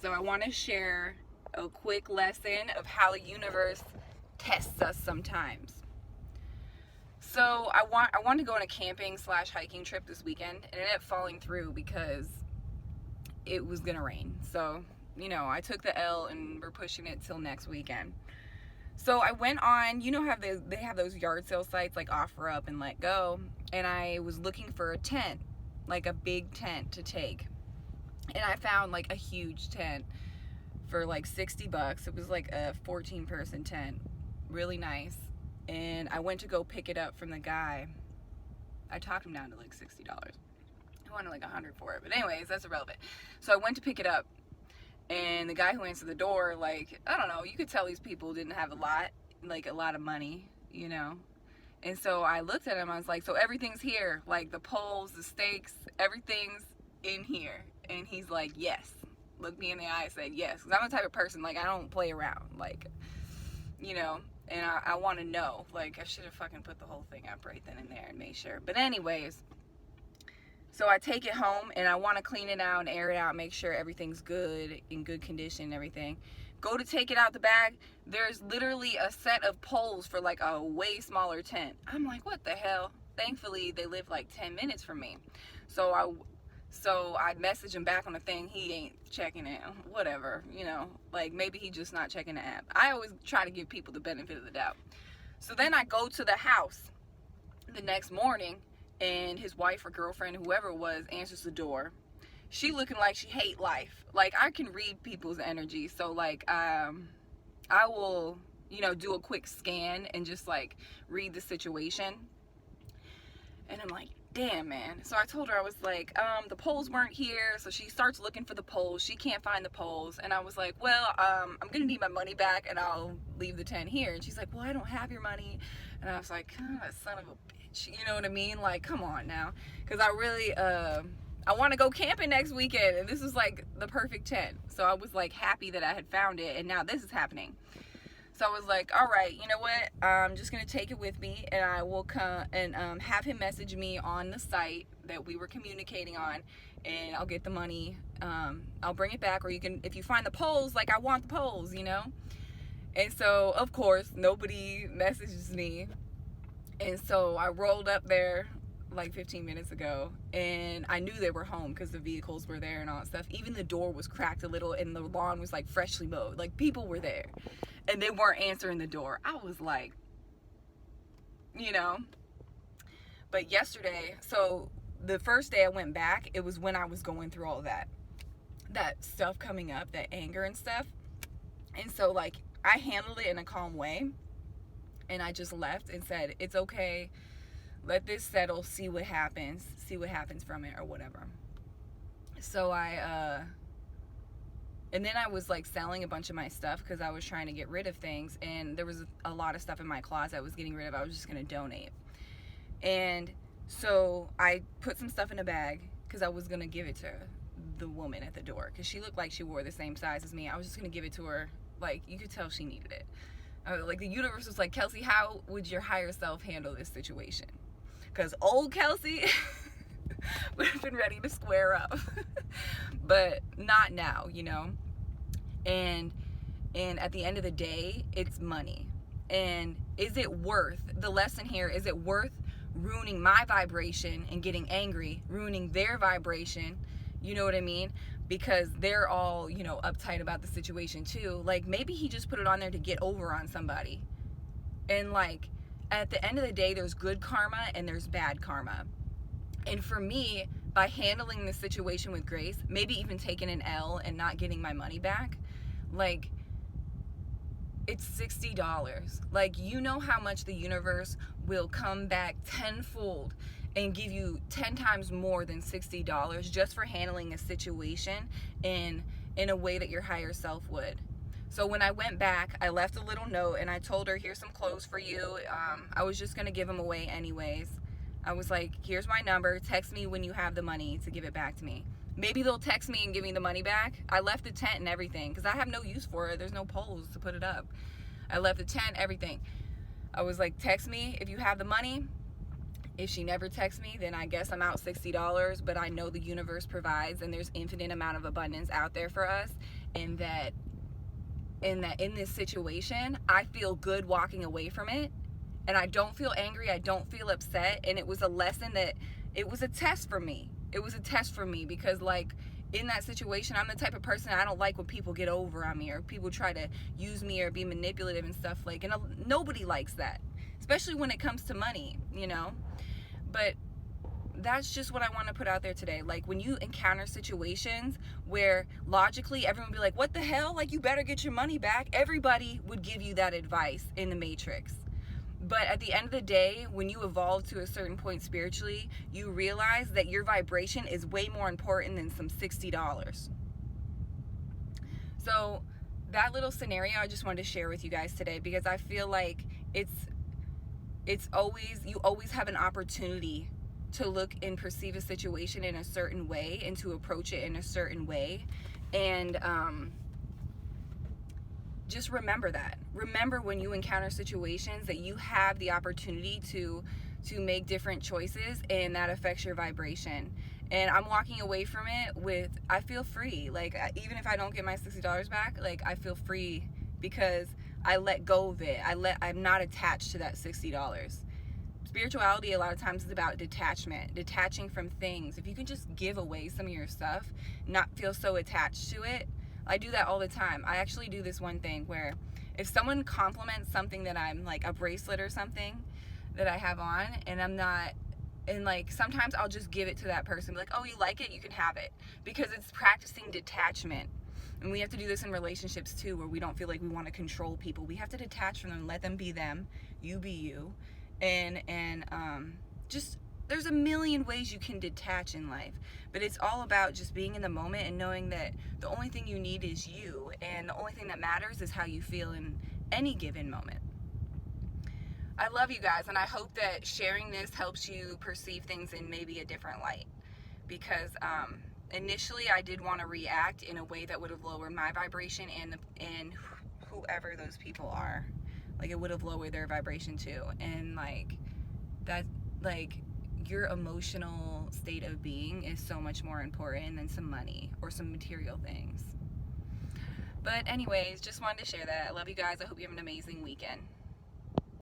So I want to share a quick lesson of how the universe tests us sometimes. So I want to go on a camping / hiking trip this weekend, and it ended up falling through because it was gonna rain. So I took the L, and we're pushing it till next weekend. So I went on, how they have those yard sale sites like OfferUp and Let Go, and I was looking for a tent, like a big tent to take, and I found like a huge tent for like $60. It was like a 14-person tent, really nice. And I went to go pick it up from the guy. I talked him down to like $60. I wanted like $100 for it, but anyways, that's irrelevant. So I went to pick it up, and the guy who answered the door, like, I don't know, you could tell these people didn't have a lot of money, And so I looked at him, I was like, so everything's here, like the poles, the stakes, everything's in here. And he's like, yes. Looked me in the eye and said yes. Because I'm the type of person, like, I don't play around, like, and I want to know. Like, I should have fucking put the whole thing up right then and there and made sure. But anyways, so I take it home, and I want to clean it out and air it out, make sure everything's good, in good condition and everything. Go to take it out the bag, there's literally a set of poles for like a way smaller tent. I'm like, what the hell? Thankfully, they live like 10 minutes from me. So I'd message him back on the thing. He ain't checking it. Whatever, like maybe he just not checking the app. I always try to give people the benefit of the doubt. So then I go to the house the next morning, and his wife or girlfriend, whoever it was, answers the door. She looking like she hate life. Like, I can read people's energy. So like, I will, do a quick scan and just like read the situation. And I'm like, damn, man. So I told her, I was like, the poles weren't here. So she starts looking for the poles. She can't find the poles. And I was like, well, I'm going to need my money back, and I'll leave the tent here. And she's like, well, I don't have your money. And I was like, son of a bitch. You know what I mean? Like, come on now. Because I really, I want to go camping next weekend. And this is like the perfect tent. So I was like happy that I had found it. And now this is happening. So I was like, all right, you know what? I'm just going to take it with me, and I will come and have him message me on the site that we were communicating on, and I'll get the money. I'll bring it back, or you can, if you find the poles, like, I want the poles, And so, of course, nobody messages me. And so I rolled up there like 15 minutes ago, and I knew they were home because the vehicles were there and all that stuff. Even the door was cracked a little, and the lawn was like freshly mowed. Like, people were there, and they weren't answering the door. I was like, But yesterday, so the first day I went back, it was when I was going through all that stuff coming up, that anger and stuff. And so like, I handled it in a calm way, and I just left and said, it's okay, let this settle, see what happens from it, or whatever. So and then I was like selling a bunch of my stuff because I was trying to get rid of things, and there was a lot of stuff in my closet I was getting rid of. I was just going to donate. And so I put some stuff in a bag because I was going to give it to the woman at the door, because she looked like she wore the same size as me. I was just going to give it to her. Like, you could tell she needed it. Like, the universe was like, Kelsey, how would your higher self handle this situation? Because old Kelsey would have been ready to square up. But not now, And at the end of the day, it's money. And is it worth, the lesson here, is it worth ruining my vibration and getting angry, ruining their vibration? You know what I mean? Because they're all, uptight about the situation too. Like, maybe he just put it on there to get over on somebody. And like, at the end of the day, there's good karma and there's bad karma. And for me, by handling the situation with grace, maybe even taking an L and not getting my money back, like, it's $60. Like, how much the universe will come back tenfold and give you 10 times more than $60 just for handling a situation in a way that your higher self would. So when I went back, I left a little note, and I told her, here's some clothes for you. I was just going to give them away anyways. I was like, here's my number. Text me when you have the money to give it back to me. Maybe they'll text me and give me the money back. I left the tent and everything because I have no use for it. There's no poles to put it up. I left the tent, everything. I was like, text me if you have the money. If she never texts me, then I guess I'm out $60, but I know the universe provides, and there's infinite amount of abundance out there for us. and that in this situation, I feel good walking away from it, and I don't feel angry, I don't feel upset, and it was a lesson that it was a test for me. It was a test for me because, like, in that situation, I'm the type of person, I don't like when people get over on me or people try to use me or be manipulative and stuff, like, and nobody likes that, especially when it comes to money, you know. But that's just what I want to put out there today. Like, when you encounter situations where logically everyone would be like, what the hell, like, you better get your money back, everybody would give you that advice in the Matrix. But at the end of the day, when you evolve to a certain point spiritually, you realize that your vibration is way more important than some $60. So that little scenario I just wanted to share with you guys today, because I feel like it's always, you always have an opportunity to look and perceive a situation in a certain way and to approach it in a certain way. And just remember that. Remember when you encounter situations that you have the opportunity to make different choices, and that affects your vibration. And I'm walking away from it with, I feel free. Like, even if I don't get my $60 back, like, I feel free because I let go of it. I'm not attached to that $60. Spirituality a lot of times is about detachment, detaching from things. If you can just give away some of your stuff, not feel so attached to it. I do that all the time. I actually do this one thing where if someone compliments something that I'm, like, a bracelet or something that I have on, and I'm not, and like, sometimes I'll just give it to that person, be like, oh, you like it, you can have it, because it's practicing detachment. And we have to do this in relationships too, where we don't feel like we want to control people. We have to detach from them, let them be them, you be you. And just, there's a million ways you can detach in life, but it's all about just being in the moment and knowing that the only thing you need is you, and the only thing that matters is how you feel in any given moment. I love you guys, and I hope that sharing this helps you perceive things in maybe a different light, because initially I did want to react in a way that would have lowered my vibration and whoever those people are. Like, it would have lowered their vibration too. And like that, like, your emotional state of being is so much more important than some money or some material things. But anyways, just wanted to share that. I love you guys. I hope you have an amazing weekend.